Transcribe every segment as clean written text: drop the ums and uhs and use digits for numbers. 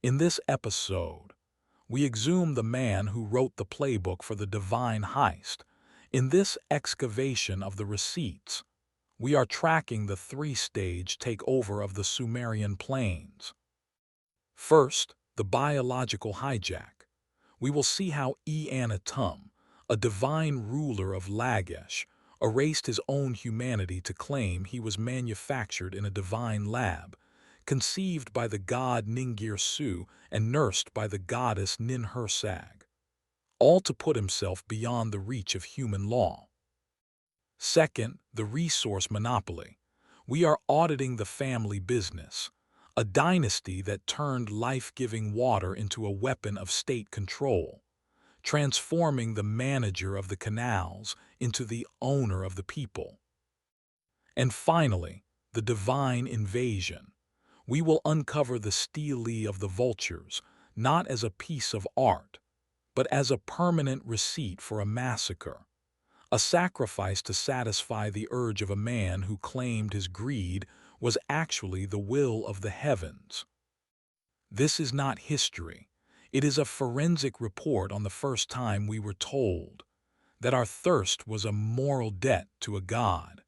In this episode, we exhume the man who wrote the playbook for the divine heist. In this excavation of the receipts, we are tracking the three-stage takeover of the Sumerian plains. First, the biological hijack. We will see how Eannatum, a divine ruler of Lagash, erased his own humanity to claim he was manufactured in a divine lab, conceived by the god Ningirsu and nursed by the goddess Ninhursag, all to put himself beyond the reach of human law. Second, the resource monopoly. We are auditing the family business, a dynasty that turned life-giving water into a weapon of state control, transforming the manager of the canals into the owner of the people. And finally, the divine invasion. We will uncover the Stele of the Vultures, not as a piece of art, but as a permanent receipt for a massacre, a sacrifice to satisfy the urge of a man who claimed his greed was actually the will of the heavens. This is not history. It is a forensic report on the first time we were told that our thirst was a moral debt to a god.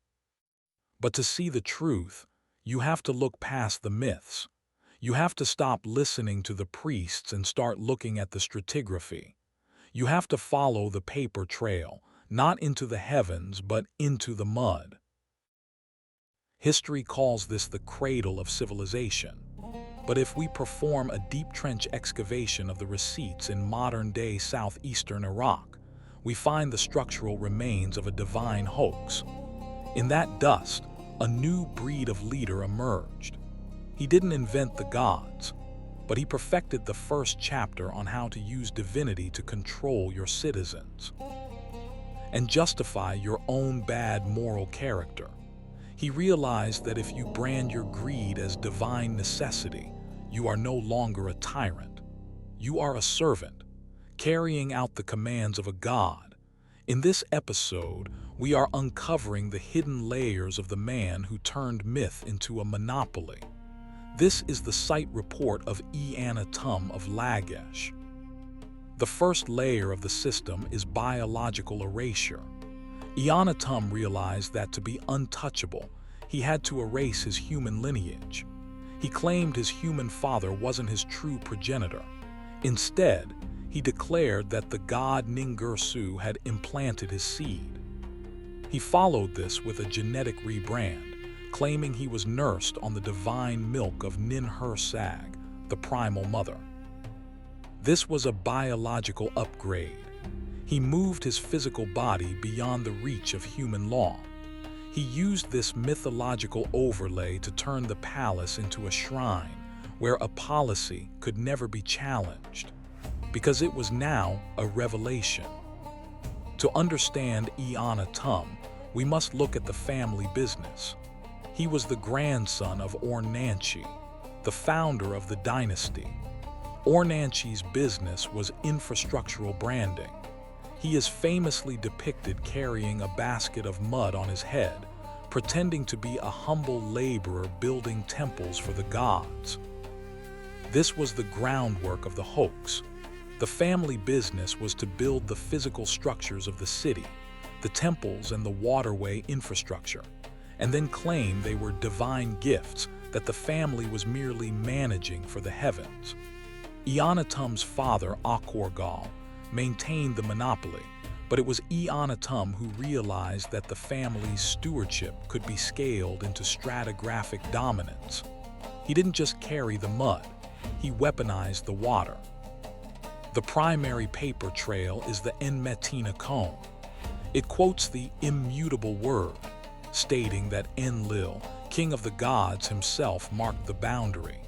But to see the truth, you have to look past the myths. You have to stop listening to the priests and start looking at the stratigraphy. You have to follow the paper trail, not into the heavens, but into the mud. History calls this the cradle of civilization. But if we perform a deep trench excavation of the receipts in modern-day southeastern Iraq, we find the structural remains of a divine hoax. In that dust, a new breed of leader emerged. He didn't invent the gods, but he perfected the first chapter on how to use divinity to control your citizens and justify your own bad moral character. He realized that if you brand your greed as divine necessity, you are no longer a tyrant. You are a servant, carrying out the commands of a god. In this episode, we are uncovering the hidden layers of the man who turned myth into a monopoly. This is the site report of Eannatum of Lagash. The first layer of the system is biological erasure. Eannatum realized that to be untouchable, he had to erase his human lineage. He claimed his human father wasn't his true progenitor. Instead, he declared that the god Ningirsu had implanted his seed. He followed this with a genetic rebrand, claiming he was nursed on the divine milk of Ninhursag, the primal mother. This was a biological upgrade. He moved his physical body beyond the reach of human law. He used this mythological overlay to turn the palace into a shrine where a policy could never be challenged, because it was now a revelation. To understand Eannatum, we must look at the family business. He was the grandson of Ornanchi, the founder of the dynasty. Ornanchi's business was infrastructural branding. He is famously depicted carrying a basket of mud on his head, pretending to be a humble laborer building temples for the gods. This was the groundwork of the hoax. The family business was to build the physical structures of the city, the temples and the waterway infrastructure, and then claim they were divine gifts that the family was merely managing for the heavens. Eannatum's father, Akorgal, maintained the monopoly, but it was Eannatum who realized that the family's stewardship could be scaled into stratigraphic dominance. He didn't just carry the mud, he weaponized the water. The primary paper trail is the Enmetina. It quotes the immutable word, stating that Enlil, king of the gods himself, marked the boundary.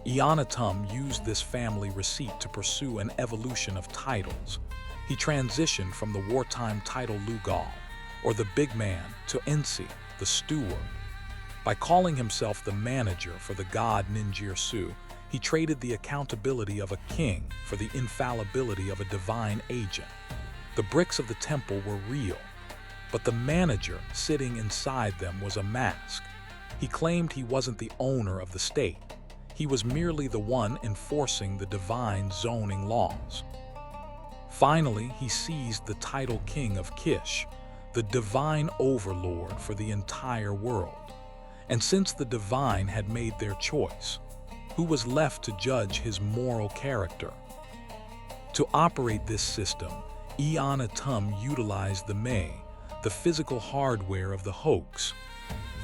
Eannatum used this family receipt to pursue an evolution of titles. He transitioned from the wartime title Lugal, or the big man, to Ensi, the steward. By calling himself the manager for the god Ningirsu, he traded the accountability of a king for the infallibility of a divine agent. The bricks of the temple were real, but the manager sitting inside them was a mask. He claimed he wasn't the owner of the state. He was merely the one enforcing the divine zoning laws. Finally, he seized the title king of Kish, the divine overlord for the entire world. And since the divine had made their choice, who was left to judge his moral character? To operate this system, Eannatum utilized the May, the physical hardware of the Hoax.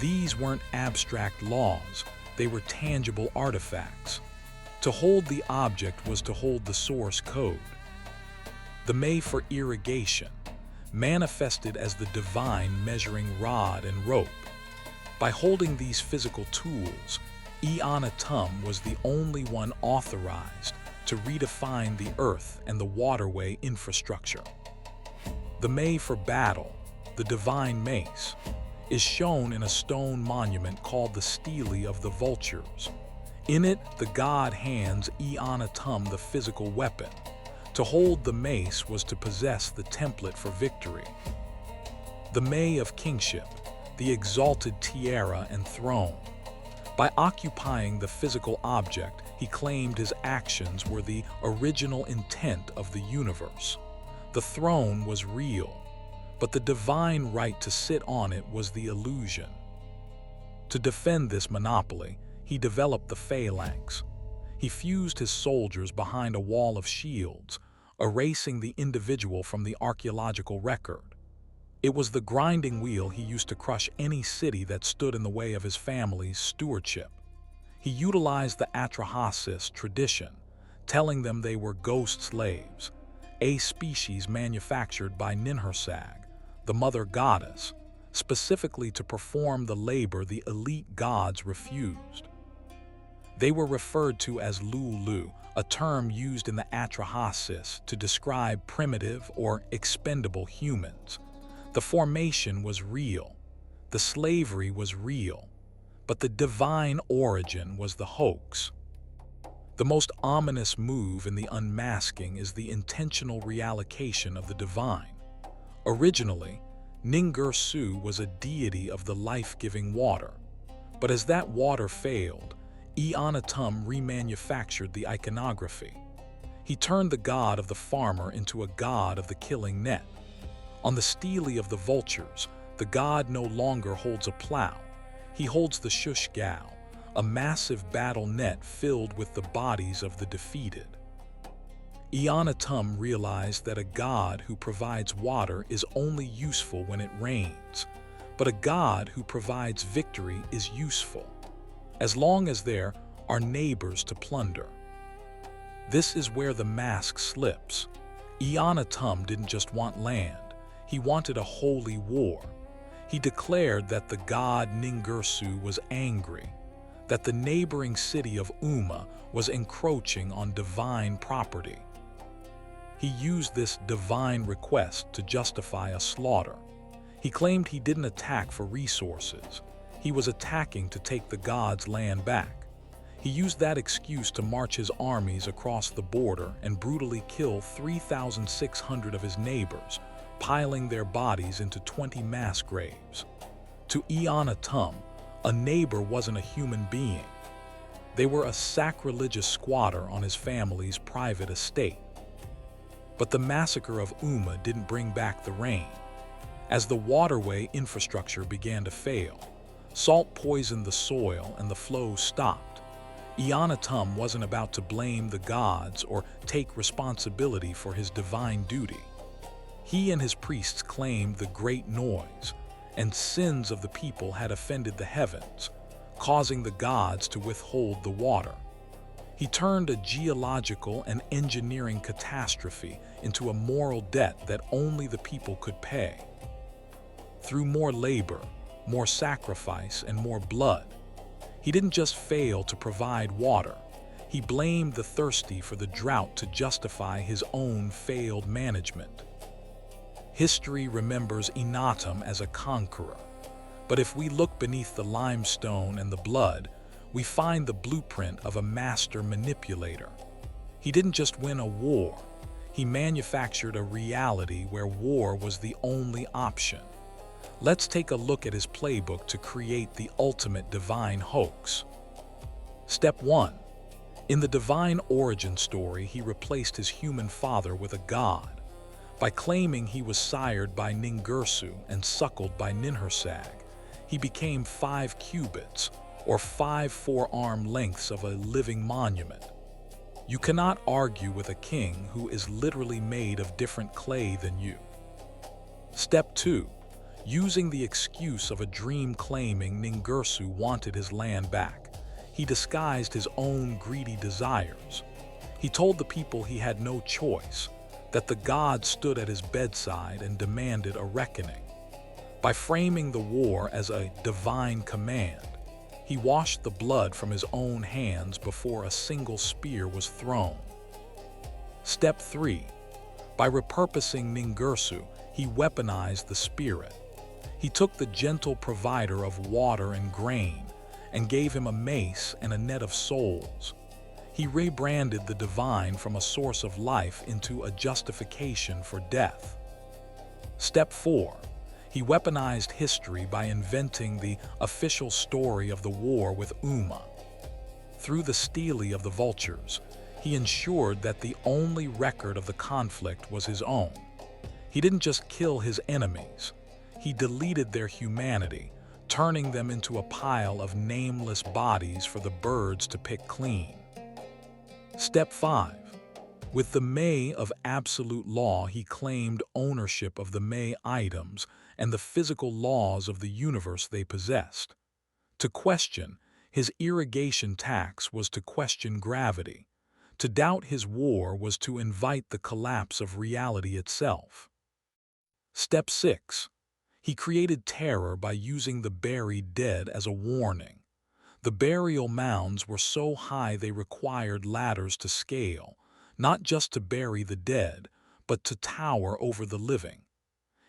These weren't abstract laws, they were tangible artifacts. To hold the object was to hold the source code. The May for irrigation, manifested as the divine measuring rod and rope. By holding these physical tools, Eannatum was the only one authorized to redefine the earth and the waterway infrastructure. The May for battle, the divine mace, is shown in a stone monument called the Stele of the Vultures. In it, the god hands Eannatum the physical weapon. To hold the mace was to possess the template for victory. The May of kingship, the exalted tiara and throne. By occupying the physical object, he claimed his actions were the original intent of the universe. The throne was real, but the divine right to sit on it was the illusion. To defend this monopoly, he developed the phalanx. He fused his soldiers behind a wall of shields, erasing the individual from the archaeological record. It was the grinding wheel he used to crush any city that stood in the way of his family's stewardship. He utilized the Atrahasis tradition, telling them they were ghost slaves, a species manufactured by Ninhursag, the mother goddess, specifically to perform the labor the elite gods refused. They were referred to as Lulu, a term used in the Atrahasis to describe primitive or expendable humans. The formation was real, the slavery was real, but the divine origin was the hoax. The most ominous move in the unmasking is the intentional reallocation of the divine. Originally, Ningirsu was a deity of the life-giving water, but as that water failed, Eannatum remanufactured the iconography. He turned the god of the farmer into a god of the killing net. On the Stele of the Vultures, the god no longer holds a plow. He holds the Shushgao, a massive battle net filled with the bodies of the defeated. Eannatum realized that a god who provides water is only useful when it rains, but a god who provides victory is useful, as long as there are neighbors to plunder. This is where the mask slips. Eannatum didn't just want land, he wanted a holy war. He declared that the god Ningirsu was angry, that the neighboring city of Umma was encroaching on divine property. He used this divine request to justify a slaughter. He claimed he didn't attack for resources. He was attacking to take the god's land back. He used that excuse to march his armies across the border and brutally kill 3,600 of his neighbors, piling their bodies into 20 mass graves. To Eannatum, a neighbor wasn't a human being. They were a sacrilegious squatter on his family's private estate. But the massacre of Umma didn't bring back the rain. As the waterway infrastructure began to fail, salt poisoned the soil and the flow stopped. Eannatum wasn't about to blame the gods or take responsibility for his divine duty. He and his priests claimed the great noise, and sins of the people had offended the heavens, causing the gods to withhold the water. He turned a geological and engineering catastrophe into a moral debt that only the people could pay. Through more labor, more sacrifice, and more blood, he didn't just fail to provide water, he blamed the thirsty for the drought to justify his own failed management. History remembers Eannatum as a conqueror, but if we look beneath the limestone and the blood, we find the blueprint of a master manipulator. He didn't just win a war, he manufactured a reality where war was the only option. Let's take a look at his playbook to create the ultimate divine hoax. Step 1. In the divine origin story, he replaced his human father with a god. By claiming he was sired by Ningirsu and suckled by Ninhursag, he became 5 cubits, or 5 forearm lengths of a living monument. You cannot argue with a king who is literally made of different clay than you. Step 2. Using the excuse of a dream claiming Ningirsu wanted his land back, he disguised his own greedy desires. He told the people he had no choice, that the god stood at his bedside and demanded a reckoning. By framing the war as a divine command, he washed the blood from his own hands before a single spear was thrown. Step 3. By repurposing Ningirsu, he weaponized the spirit. He took the gentle provider of water and grain and gave him a mace and a net of souls. He rebranded the divine from a source of life into a justification for death. Step 4. He weaponized history by inventing the official story of the war with Umma. Through the Stele of the Vultures, he ensured that the only record of the conflict was his own. He didn't just kill his enemies, he deleted their humanity, turning them into a pile of nameless bodies for the birds to pick clean. Step 5. With the May of absolute law, he claimed ownership of the May items and the physical laws of the universe they possessed. To question his irrigation tax was to question gravity. To doubt his war was to invite the collapse of reality itself. Step 6. He created terror by using the buried dead as a warning. The burial mounds were so high they required ladders to scale, not just to bury the dead, but to tower over the living.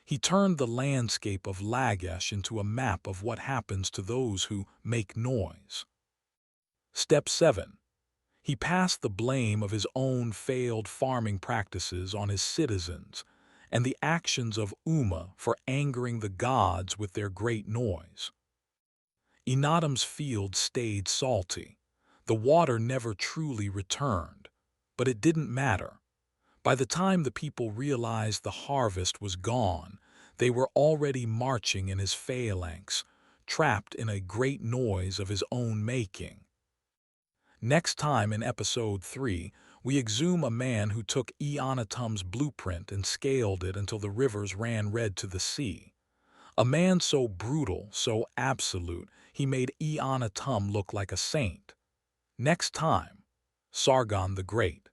He turned the landscape of Lagash into a map of what happens to those who make noise. Step 7. He passed the blame of his own failed farming practices on his citizens and the actions of Umma for angering the gods with their great noise. Eannatum's field stayed salty. The water never truly returned, but it didn't matter. By the time the people realized the harvest was gone, they were already marching in his phalanx, trapped in a great noise of his own making. Next time in Episode 3, we exhume a man who took Eannatum's blueprint and scaled it until the rivers ran red to the sea. A man so brutal, so absolute, he made Eannatum look like a saint. Next time, Sargon the Great.